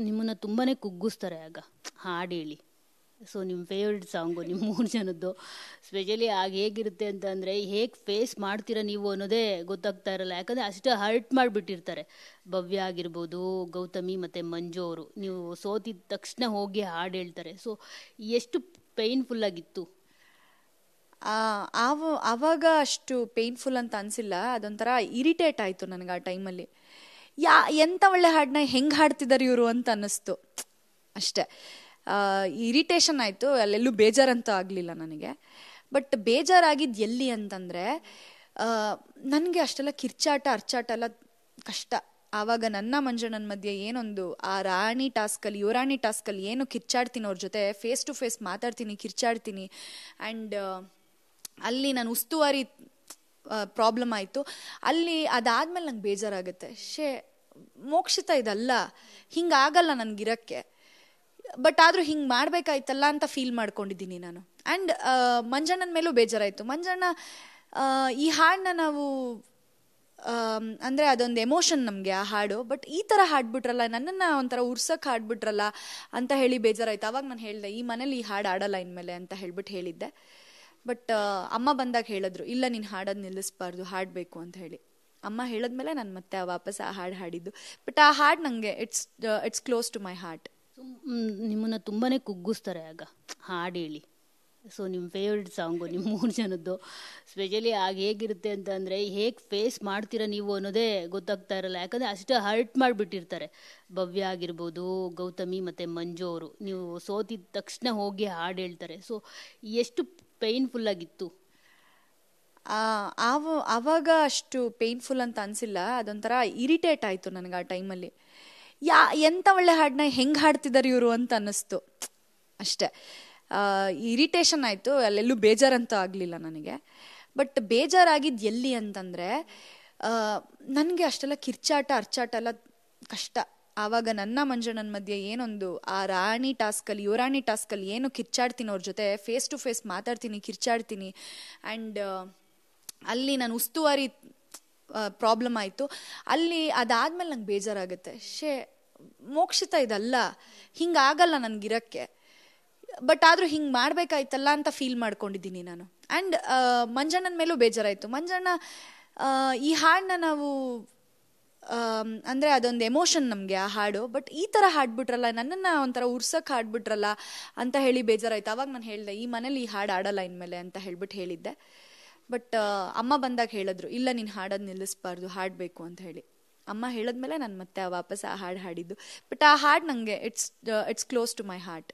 ನಿಮ್ಮನ್ನ ತುಂಬಾನೇ ಕುಗ್ಗಿಸ್ತಾರೆ ಆಗ ಹಾಡು ಹೇಳಿ. ಸೊ ನಿಮ್ಮ ಫೇವ್ರೆಟ್ ಸಾಂಗು ನಿಮ್ಮ 3 ಜನದ್ದು ಸ್ಪೆಷಲಿ ಆಗ ಹೇಗಿರುತ್ತೆ ಅಂತ ಅಂದರೆ ಹೇಗೆ ಫೇಸ್ ಮಾಡ್ತೀರಾ ನೀವು ಅನ್ನೋದೇ ಗೊತ್ತಾಗ್ತಾ ಇರಲ್ಲ. ಯಾಕಂದರೆ ಅಷ್ಟು ಹರ್ಟ್ ಮಾಡಿಬಿಟ್ಟಿರ್ತಾರೆ. ಭವ್ಯ ಆಗಿರ್ಬೋದು, ಗೌತಮಿ ಮತ್ತು ಮಂಜು ಅವರು. ನೀವು ಸೋತಿದ ತಕ್ಷಣ ಹೋಗಿ ಹಾಡು ಹೇಳ್ತಾರೆ. ಸೊ ಎಷ್ಟು ಪೇಯ್ನ್ಫುಲ್ಲಾಗಿತ್ತು? ಆವಾಗ ಅಷ್ಟು ಪೇಯ್ನ್ಫುಲ್ ಅಂತ ಅನಿಸಿಲ್ಲ. ಅದೊಂಥರ ಇರಿಟೇಟ್ ಆಯಿತು ನನಗೆ ಆ ಟೈಮಲ್ಲಿ. ಎಂಥ ಒಳ್ಳೆ ಹಾಡನ್ನ ಹೆಂಗೆ ಹಾಡ್ತಿದ್ದಾರೆ ಇವರು ಅಂತ ಅನ್ನಿಸ್ತು ಅಷ್ಟೇ. ಇರಿಟೇಷನ್ ಆಯಿತು, ಅಲ್ಲೆಲ್ಲೂ ಬೇಜಾರಂತೂ ಆಗಲಿಲ್ಲ ನನಗೆ. ಬಟ್ ಬೇಜಾರಾಗಿದ್ದು ಎಲ್ಲಿ ಅಂತಂದರೆ, ನನಗೆ ಅಷ್ಟೆಲ್ಲ ಕಿರ್ಚಾಟ ಅರ್ಚಾಟ ಎಲ್ಲ ಕಷ್ಟ. ಆವಾಗ ನನ್ನ ಮಂಜಣ್ಣನ ಮಧ್ಯೆ ಏನೊಂದು ಆ ರಾಣಿ ಟಾಸ್ಕಲ್ಲಿ ಯುವರಾಣಿ ಟಾಸ್ಕಲ್ಲಿ ಏನು ಕಿರ್ಚಾಡ್ತೀನಿ ಅವ್ರ ಜೊತೆ, ಫೇಸ್ ಟು ಫೇಸ್ ಮಾತಾಡ್ತೀನಿ, ಕಿರ್ಚಾಡ್ತೀನಿ. ಆ್ಯಂಡ್ ಅಲ್ಲಿ ನಾನು ಉಸ್ತುವಾರಿ ಪ್ರಾಬ್ಲಮ್ ಆಯಿತು. ಅಲ್ಲಿ ಅದಾದಮೇಲೆ ನಂಗೆ ಬೇಜಾರಾಗುತ್ತೆ. ಮೋಕ್ಷಿತ ಇದಲ್ಲ, ಹಿಂಗಾಗಲ್ಲ ನನಗಿರೋಕ್ಕೆ. ಬಟ್ ಆದರೂ ಹಿಂಗೆ ಮಾಡಬೇಕಾಯ್ತಲ್ಲ ಅಂತ ಫೀಲ್ ಮಾಡ್ಕೊಂಡಿದ್ದೀನಿ ನಾನು. ಆ್ಯಂಡ್ ಮಂಜಣ್ಣನ ಮೇಲೂ ಬೇಜಾರಾಯಿತು. ಮಂಜಣ್ಣ ಈ ಹಾಡನ್ನ ನಾವು ಅಂದರೆ ಅದೊಂದು ಎಮೋಷನ್ ನಮಗೆ ಆ ಹಾಡು. ಬಟ್ ಈ ಥರ ಹಾಡ್ಬಿಟ್ರಲ್ಲ, ನನ್ನನ್ನು ಒಂಥರ ಉರ್ಸಕ್ಕೆ ಹಾಡ್ಬಿಟ್ರಲ್ಲ ಅಂತ ಹೇಳಿ ಬೇಜಾರಾಯಿತು. ಆವಾಗ ನಾನು ಹೇಳಿದೆ, ಈ ಮನೇಲಿ ಈ ಹಾಡು ಆಡಲ್ಲ ಇನ್ಮೇಲೆ ಅಂತ ಹೇಳ್ಬಿಟ್ಟು ಹೇಳಿದ್ದೆ. ಬಟ್ ಅಮ್ಮ ಬಂದಾಗ ಹೇಳಿದ್ರು, ಇಲ್ಲ ನೀನು ಹಾಡೋದು ನಿಲ್ಲಿಸ್ಬಾರ್ದು, ಹಾಡಬೇಕು ಅಂತ ಹೇಳಿ. ಅಮ್ಮ ಹೇಳಿದ್ಮೇಲೆ ನಾನು ಮತ್ತೆ ವಾಪಸ್ ಆ ಹಾಡು ಹಾಡಿದ್ದು. ಬಟ್ ಆ ಹಾಡು ನನಗೆ it's close to my heart. ನಿಮ್ಮನ್ನ ತುಂಬಾನೇ ಕುಗ್ಗಿಸ್ತಾರೆ ಆಗ ಹಾಡು ಹೇಳಿ. ಸೊ ನಿಮ್ಮ ಫೇವ್ರೆಟ್ ಸಾಂಗು ನಿಮ್ಮ 3 ಜನದ್ದು ಸ್ಪೆಷಲಿ ಆಗ ಹೇಗಿರುತ್ತೆ ಅಂತ ಅಂದರೆ ಹೇಗೆ ಫೇಸ್ ಮಾಡ್ತೀರಾ ನೀವು ಅನ್ನೋದೇ ಗೊತ್ತಾಗ್ತಾ ಇರಲ್ಲ. ಯಾಕಂದರೆ ಅಷ್ಟು ಹರ್ಟ್ ಮಾಡಿಬಿಟ್ಟಿರ್ತಾರೆ. ಭವ್ಯ ಆಗಿರ್ಬೋದು, ಗೌತಮಿ ಮತ್ತು ಮಂಜು ಅವರು. ನೀವು ಸೋತಿದ ತಕ್ಷಣ ಹೋಗಿ ಹಾಡು ಹೇಳ್ತಾರೆ. ಸೊ ಎಷ್ಟು ಪೇಯ್ನ್ಫುಲ್ಲಾಗಿತ್ತು? ಆವಾಗ ಅಷ್ಟು ಪೇಯ್ನ್ಫುಲ್ ಅಂತ ಅನಿಸಿಲ್ಲ. ಅದೊಂಥರ ಇರಿಟೇಟ್ ಆಯಿತು ನನಗೆ ಆ ಟೈಮಲ್ಲಿ. ಎಂಥ ಒಳ್ಳೆ ಹಾಡನ್ನ ಹೆಂಗೆ ಹಾಡ್ತಿದ್ದಾರೆ ಇವರು ಅಂತ ಅನ್ನಿಸ್ತು ಅಷ್ಟೇ. ಇರಿಟೇಷನ್ ಆಯಿತು, ಅಲ್ಲೆಲ್ಲೂ ಬೇಜಾರಂತೂ ಆಗಲಿಲ್ಲ ನನಗೆ. ಬಟ್ ಬೇಜಾರಾಗಿದ್ದು ಎಲ್ಲಿ ಅಂತಂದರೆ, ನನಗೆ ಅಷ್ಟೆಲ್ಲ ಕಿರ್ಚಾಟ ಅರ್ಚಾಟ ಎಲ್ಲ ಕಷ್ಟ. ಆವಾಗ ನನ್ನ ಮಂಜಣ್ಣನ ಮಧ್ಯೆ ಏನೊಂದು ಆ ರಾಣಿ ಟಾಸ್ಕಲ್ಲಿ ಯುವರಾಣಿ ಟಾಸ್ಕಲ್ಲಿ ಏನು ಕಿರ್ಚಾಡ್ತೀನಿ ಅವ್ರ ಜೊತೆ, ಫೇಸ್ ಟು ಫೇಸ್ ಮಾತಾಡ್ತೀನಿ, ಕಿರ್ಚಾಡ್ತೀನಿ. ಆ್ಯಂಡ್ ಅಲ್ಲಿ ನಾನು ಉಸ್ತುವಾರಿ ಪ್ರಾಬ್ಲಮ್ ಆಯಿತು. ಅಲ್ಲಿ ಅದಾದಮೇಲೆ ನಂಗೆ ಬೇಜಾರಾಗುತ್ತೆ. ಮೋಕ್ಷಿತ ಇದಲ್ಲ, ಹಿಂಗಾಗಲ್ಲ ನನಗಿರೋಕ್ಕೆ. ಬಟ್ ಆದರೂ ಹಿಂಗೆ ಮಾಡಬೇಕಾಯ್ತಲ್ಲ ಅಂತ ಫೀಲ್ ಮಾಡ್ಕೊಂಡಿದ್ದೀನಿ ನಾನು. ಆ್ಯಂಡ್ ಮಂಜಣ್ಣನ ಮೇಲೂ ಬೇಜಾರಾಯಿತು. ಮಂಜಣ್ಣ ಈ ಹಾಡನ್ನ ನಾವು ಅಂದರೆ ಅದೊಂದು ಎಮೋಷನ್ ನಮಗೆ ಆ ಹಾಡು. ಬಟ್ ಈ ಥರ ಹಾಡ್ಬಿಟ್ರಲ್ಲ, ನನ್ನನ್ನು ಒಂಥರ ಉರ್ಸಕ್ಕೆ ಹಾಡ್ಬಿಟ್ರಲ್ಲ ಅಂತ ಹೇಳಿ ಬೇಜಾರಾಯಿತು. ಆವಾಗ ನಾನು ಹೇಳಿದೆ, ಈ ಮನೇಲಿ ಈ ಹಾಡು ಆಡಲ್ಲ ಇನ್ಮೇಲೆ ಅಂತ ಹೇಳ್ಬಿಟ್ಟು ಹೇಳಿದ್ದೆ. ಬಟ್ ಅಮ್ಮ ಬಂದಾಗ ಹೇಳಿದ್ರು, ಇಲ್ಲ ನೀನು ಹಾಡೋದು ನಿಲ್ಲಿಸ್ಬಾರ್ದು, ಹಾಡಬೇಕು ಅಂತ ಹೇಳಿ. ಅಮ್ಮ ಹೇಳಿದ್ಮೇಲೆ ನಾನು ಮತ್ತೆ ವಾಪಸ್ ಆ ಹಾಡು ಹಾಡಿದ್ದು. ಬಟ್ ಆ ಹಾಡು ನನಗೆ it's close to my heart.